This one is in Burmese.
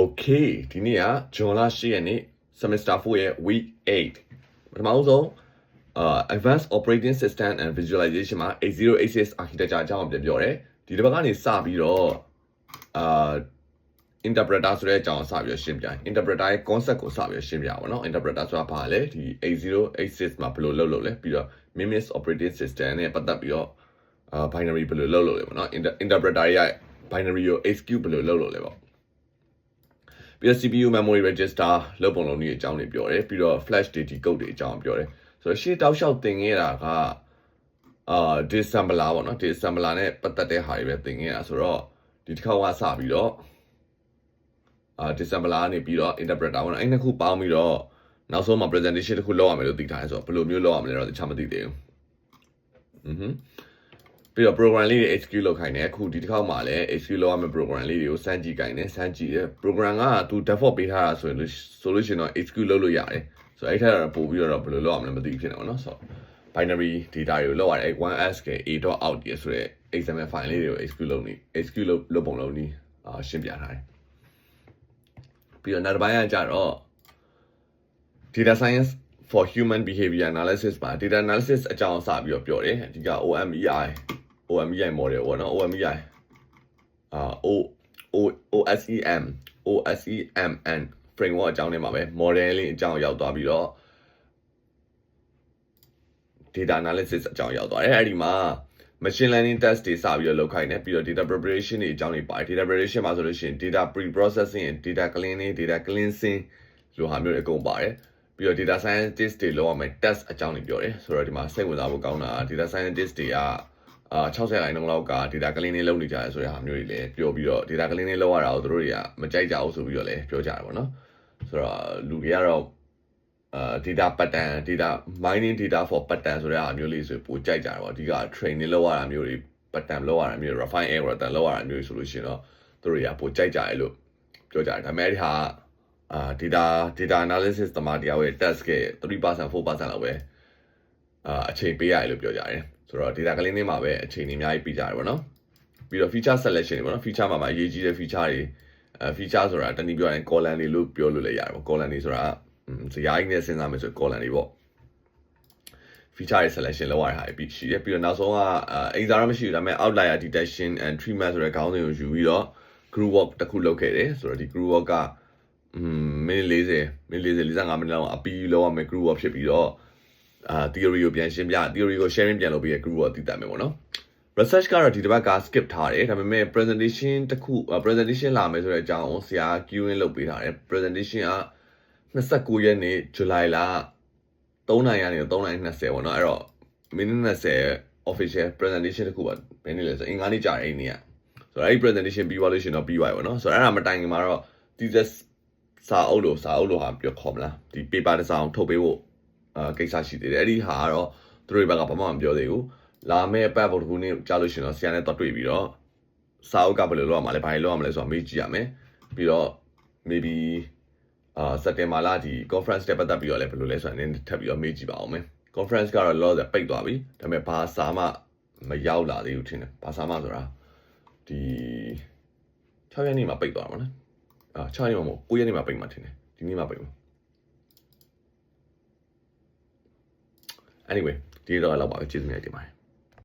Okay ဒီနေ့ကဂျွန်လ10ရက်နေ့ semester 4ရဲ့ week 8ပထမဆုံးadvanced operating system and visualization မှာ 8086 architecture အကြောင်းပြောတယ်ဒီတစ်ပတ်ကနေစပြီးတော့interpreter ဆိုတဲ့အကြောင်းစပြီးတော့ရှင်းပြ interpreter ရဲ့ concept ကိုစပြီးတော့ရှင်းပြပါဘောเนาะ interpreter ဆိုတာဘာလဲဒီ8086မှာဘယ်လိုလုပ်လဲပြီးတော့ MIMIS operating system နဲ့ပတ်သက်ပြီးတော့binary ဘယ်လိုလုပ်လဲပေါ့เนาะ interpreter ရဲ့ binary ကို execute ဘယ်လိုလုပ်လဲပေါ့ပြီးတော့ CPU memory register လောက်ပုံလုံးတွေအကြောင်းတွေပြောတယ်ပြီးတော့ flash data code တွေအကြောင်းပြောတယ်ဆိုတော့ရှေ့တောက်လျှောက်သင်ခဲ့တာကdisassembler ပေါ့နော် disassembler နဲ့ပတ်သက်တဲ့ဟာတွေပဲသင်ခဲ့တာဆိုတော့ဒီတစ်ခေါက်ကစပြီးတော့disassembler ကနေပြီးတော့ interpreter ပေါ့နော်အဲ့နှစ်ခုပေါင်းပြီးတော့နောက်ဆုံးမှာ presentation တစ်ခုလုပ်ရမယ်လို့သိထားတယ်ဆိုတော့ဘယ်လိုမျိုးလုပ်ရမလဲတော့တခြားမသိသေးဘူးပြီးတော့ program လေးတွေ execute လုပ်ခိုင်းတယ်အခုဒီတစ်ခေါက်မှာလည်း execute လုပ်ရမယ့် program လေးတွေကိုစမ်းကြည့်ခိုင်းတယ်စမ်းကြည့်တယ် program ကသူ default ပေးထားတာဆိုရင်တော့ execute လုပ်လို့ရတယ်ဆိုတော့အဲ့ထက်တော့ပို့ပြီးတော့ဘယ်လိုလုပ်ရမလဲမသိဘူးဖြစ်နေပါတော့ဆိုတော့ binary data တွေကိုလောက်ရတယ် 1sk a.out ရဆိုတဲ့ XML file လေးတွေကို execute လုပ်ပုံလုပ်နည်းရှင်းပြထားတယ်ပြီးတော့နောက်တစ်ပိုင်းကကြတော့ data science for human behavior analysis မှာ data analysis အကြောင်းစပြီးတော့ပြောတယ်အဓိက OMEI model ပေါ့နော် OMEI OSEMN framework အကြောင်းတွေမှာပဲ modeling အကြောင်းရောက်သွားပြီးတော့ data analysis အကြောင်းရောက်သွားတယ်အဲ့ဒီမှာ machine learning test တွေစပြီးတော့လုပ်ခိုင်းတယ်ပြီးတော့ data preparation တွေအကြောင်းတွေပါတယ် data preparation မှာဆိုလို့ရှိရင် data pre-processing data cleaning data cleansing လိုဟာမျိုးတွေအကုန်ပါတယ်ပြီးတော့ data scientist တွေလုပ်ရမယ် test အကြောင်းတွေပြောတယ်ဆိုတော့ဒီမှာစိတ်ဝင်စားဖို့ကောင်းတာ data scientist တွေက60လိုင်းလောက်က data cleaning လုပ်နေကြတယ်ဆိုတဲ့ဟာမျိုးတွေလည်းပြောပြီးတော့ data cleaning လုပ်ရတာကိုတို့တွေကမကြိုက်ကြဘူးဆိုပြီးတော့လည်းပြောကြတယ်ပေါ့နော်ဆိုတော့လူတွေကတော့data pattern data mining data for pattern ဆိုတဲ့ဟာမျိုးလေးဆိုပိုကြိုက်ကြတယ်ပေါ့အဓိက training လုပ်ရတာမျိုးတွေ pattern လုပ်ရတာမျိုး refine algorithm လုပ်ရတာမျိုးဆိုလို့ရှိရင်တော့တို့တွေကပိုကြိုက်ကြတယ်လို့ပြောကြတယ်ဒါပေမဲ့ဒီဟာ data analysis တမားတရားရဲ့ task ရဲ့ 3% 4% လောက်ပဲအချိန်ပေးရတယ်လို့ပြောကြတယ်ဆိုတော့ data cleaning မှာပဲအချိန်အများကြီးပေးကြတယ်ပေါ့နော်ပြီးတော့ feature selection တွေပေါ့နော် feature မှာအရေးကြီးတဲ့ feature တွေfeature ဆိုတာတနည်းပြောရင် column တွေလို့ပြောလို့လည်းရတယ်ပေါ့ column တွေဆိုတာဇယားကြီးနဲ့စဉ်းစားမယ်ဆို column တွေပေါ့ feature တွေ selection လုပ်ရတာပြီးရှိတယ်ပြီးတော့နောက်ဆုံးက exam မရှိဘူးဒါပေမဲ့ outlier detection and treatment ဆိုတဲ့ခေါင်းစဉ်ကိုယူပြီးတော့ group work တစ်ခုလုပ်ခဲ့တယ်ဆိုတော့ဒီ group work ကမိနစ်40မိနစ်45မိနစ်လောက်အပီးလောက်ရမယ် group work ဖြစ်ပြီးတော့ theory ကိုပြန်ရှင်းပြ theory ကို sharing ပြန်လုပ်ပြီး group work တည်တတ်မယ်ပေါ့နော် research ကတော့ဒီတစ်ပတ်က skip ထားတယ်ဒါပေမဲ့ presentation တစ်ခု presentation လာမယ်ဆိုတဲ့အကြောင်းကိုဆရာ Q&A လုပ်ပေးထားတယ် presentation က29ရက်နေ့ July လ3နိုင်ကနေ3နိုင်20ပေါ့နော်အဲ့တော့မိနစ်20 official presentation တစ်ခုပါဘယ်နေ့လဲဆိုအင်္ဂါနေ့ကြာတယ်အဲ့နေ့ကဆိုတော့အဲ့ဒီ presentation ပြီးသွားလို့ရှိရင်တော့ပြီးသွားပြီပေါ့နော်ဆိုတော့အဲ့ဒါမတိုင်ခင်မှာတော့ thesis စာအုပ်လိုဟာပြောခေါ်မလားဒီ paper တစ်စောင်ထုတ်ပေးဖို့ကိစ္စရှိသေးတယ်အဲ့ဒီဟာကတော့သူတို့ဘက်ကဘာမှမပြောသေးဘူးလာမယ့်ပတ်ဖို့တစ်ခုနေ့ကြာလို့ရှိရင်တော့ဆရာနဲ့တော့တွေ့ပြီးတော့စာအုပ်ကဘယ်လိုလုပ်ရမှာလဲဘာတွေလုပ်ရမလဲဆိုတာမေးကြည့်ရမယ်ပြီးတော့ maybe စက်တင်ဘာလဒီ conference တက်ပတ်သက်ပြီးတော့လည်းဘယ်လိုလဲဆိုတာနည်းထပ်ပြီးတော့မေးကြည့်ပါအောင်မယ် conference ကတော့လောဆယ်ပိတ်သွားပြီဒါပေမဲ့ဘာစာမှမရောက်လာသေးဘူးထင်တယ်ဘာစာမှဆိုတာဒီ6ရက်နေ့မှာပိတ်သွားမှာနော်6ရက်နေ့မှာမဟုတ်9ရက်နေ့မှာပိတ်မှာထင်တယ်ဒီနေ့မှာပိတ်မှာ anyway ဒီတော့လောက်ပါပဲကျေးဇူးများတင်ပါတယ်